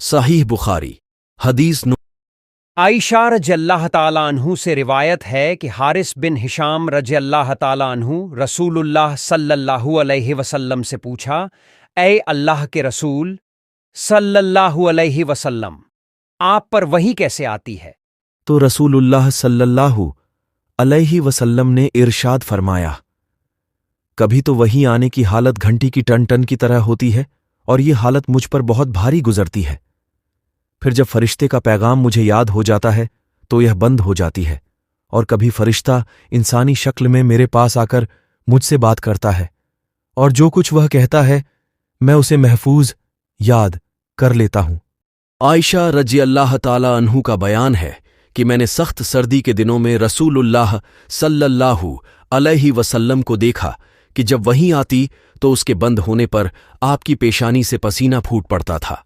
सहीह बुखारी हदीस आयशा रज़ियल्लाह ताला अन्हु से रिवायत है कि हारिस बिन हिशाम रज़ियल्लाह ताला अन्हु रसूलुल्लाह सल्लल्लाहु अलैहि वसल्लम से पूछा, ऐ अल्लाह के रसूल सल्लल्लाहु अलैहि वसल्लम, आप पर वही कैसे आती है? तो रसूलुल्लाह सल्लल्लाहु अलैहि वसल्लम ने इरशाद फरमाया, कभी तो वही आने की हालत घंटी की टन टन की तरह होती है और ये हालत मुझ पर बहुत भारी गुजरती है। फिर जब फरिश्ते का पैगाम मुझे याद हो जाता है तो यह बंद हो जाती है, और कभी फरिश्ता इंसानी शक्ल में मेरे पास आकर मुझसे बात करता है और जो कुछ वह कहता है मैं उसे महफूज याद कर लेता हूं। आयशा रज़ियल्लाह ताला अन्हु का बयान है कि मैंने सख्त सर्दी के दिनों में रसूलुल्लाह सल्लल्लाहु अलैहि वसल्लम को देखा कि जब वहीं आती तो उसके बंद होने पर आपकी पेशानी से पसीना फूट पड़ता था।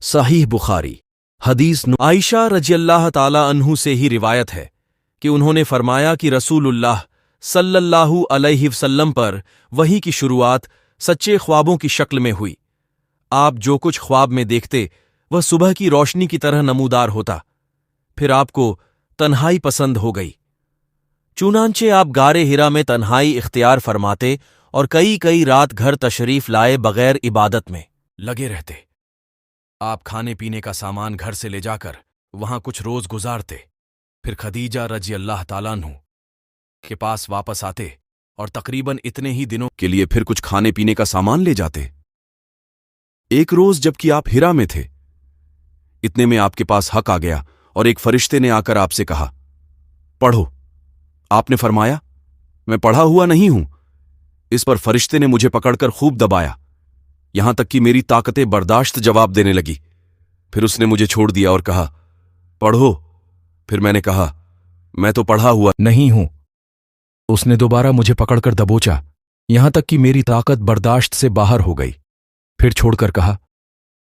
सहीह बुखारी हदीस आयशा रज़ियल्लाह ताला अन्हु से ही रिवायत है कि उन्होंने फरमाया कि रसूलुल्लाह सल्लल्लाहु अलैहि वसल्लम पर वही की शुरुआत सच्चे ख्वाबों की शक्ल में हुई। आप जो कुछ ख्वाब में देखते वह सुबह की रोशनी की तरह नमूदार होता। फिर आपको तन्हाई पसंद हो गई, चुनांचे आप गारे हिरा में तन्हाई इख्तियार फरमाते और कई कई रात घर तशरीफ लाए बगैर इबादत में लगे रहते। आप खाने पीने का सामान घर से ले जाकर वहां कुछ रोज गुजारते, फिर खदीजा रज़ियल्लाह ताला अन्हु के पास वापस आते और तकरीबन इतने ही दिनों के लिए फिर कुछ खाने पीने का सामान ले जाते। एक रोज जबकि आप हिरा में थे, इतने में आपके पास हक आ गया और एक फरिश्ते ने आकर आपसे कहा, पढ़ो। आपने फरमाया, मैं पढ़ा हुआ नहीं हूं। इस पर फरिश्ते ने मुझे पकड़कर खूब दबाया, यहां तक कि मेरी ताकतें बर्दाश्त जवाब देने लगी। फिर उसने मुझे छोड़ दिया और कहा, पढ़ो। फिर मैंने कहा, मैं तो पढ़ा हुआ नहीं हूं। उसने दोबारा मुझे पकड़कर दबोचा, यहां तक कि मेरी ताकत बर्दाश्त से बाहर हो गई। फिर छोड़कर कहा,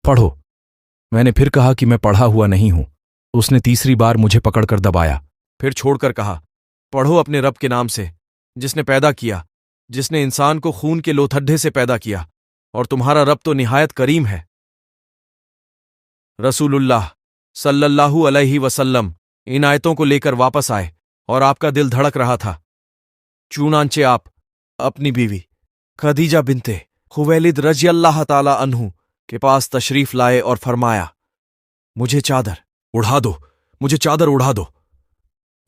पढ़ो। मैंने फिर कहा कि मैं पढ़ा हुआ नहीं हूं। उसने तीसरी बार मुझे पकड़कर दबाया, फिर छोड़कर कहा, पढ़ो अपने रब के नाम से जिसने पैदा किया, जिसने इंसान को खून के लोथड्ढे से पैदा किया, और तुम्हारा रब तो निहायत करीम है। रसूलुल्लाह सल्लल्लाहु अलैहि वसल्लम इन आयतों को लेकर वापस आए और आपका दिल धड़क रहा था। चुनांचे आप अपनी बीवी खदीजा बिनते खुवैलिद रज़ियल्लाह ताला अन्हु के पास तशरीफ लाए और फरमाया, मुझे चादर उड़ा दो, मुझे चादर उड़ा दो।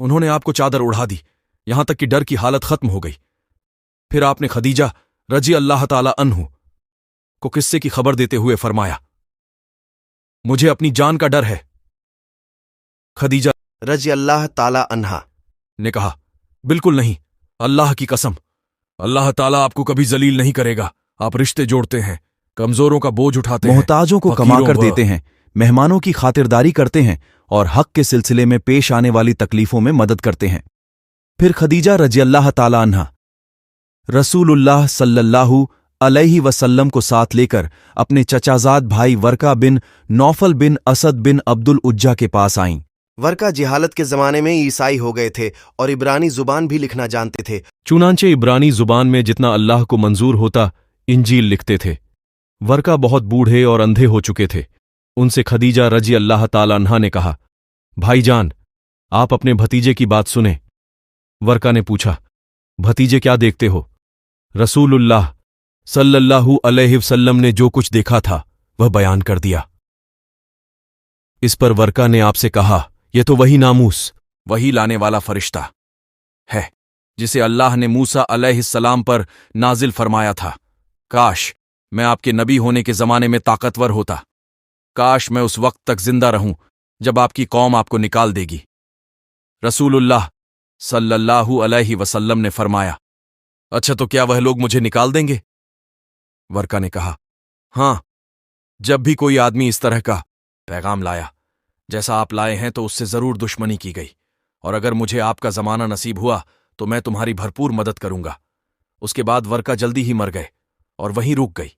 उन्होंने आपको चादर उड़ा दी, यहां तक कि डर की हालत खत्म हो गई। फिर आपने खदीजा रज़ियल्लाह ताला अन्हु को किस्से की खबर देते हुए फरमाया, मुझे अपनी जान का डर है। खदीजा रज़ियल्लाह ताला अन्हा ने कहा, बिल्कुल नहीं, अल्लाह की कसम, अल्लाह ताला आपको कभी जलील नहीं करेगा। आप रिश्ते जोड़ते हैं, कमजोरों का बोझ उठाते हैं, मोहताजों को कमाकर देते हैं, मेहमानों की खातिरदारी करते हैं और हक के सिलसिले में पेश आने वाली तकलीफों में मदद करते हैं। फिर खदीजा रज़ियल्लाह ताला अन्हा रसूलुल्लाह सल्लल्लाहु अलैहि वसल्लम को साथ लेकर अपने चचाजाद भाई वर्का बिन नौफल बिन असद बिन अब्दुल उज्जा के पास आईं। वर्का जिहालत के जमाने में ईसाई हो गए थे और इब्रानी जुबान भी लिखना जानते थे। चुनांचे इब्रानी जुबान में जितना अल्लाह को मंजूर होता इंजील लिखते थे। वर्का बहुत बूढ़े और अंधे हो चुके थे। उनसे खदीजा रज़ियल्लाह ताला अन्हा ने कहा, भाईजान, आप अपने भतीजे की बात सुने। वर्का ने पूछा, भतीजे क्या देखते हो? रसूलुल्लाह सल्लल्लाहु अलैहि वसल्लम ने जो कुछ देखा था वह बयान कर दिया। इस पर वर्का ने आपसे कहा, यह तो वही नामूस, वही लाने वाला फरिश्ता है जिसे अल्लाह ने मूसा अलैहिस्सलाम पर नाजिल फरमाया था। काश मैं आपके नबी होने के जमाने में ताकतवर होता, काश मैं उस वक्त तक जिंदा रहूं जब आपकी कौम आपको निकाल देगी। रसूलुल्लाह सल्लल्लाहु अलैहि वसल्लम ने फरमाया, अच्छा तो क्या वह लोग मुझे निकाल देंगे? वर्का ने कहा, हां, जब भी कोई आदमी इस तरह का पैगाम लाया जैसा आप लाए हैं तो उससे जरूर दुश्मनी की गई, और अगर मुझे आपका जमाना नसीब हुआ तो मैं तुम्हारी भरपूर मदद करूंगा। उसके बाद वर्का जल्दी ही मर गए और वहीं रुक गई।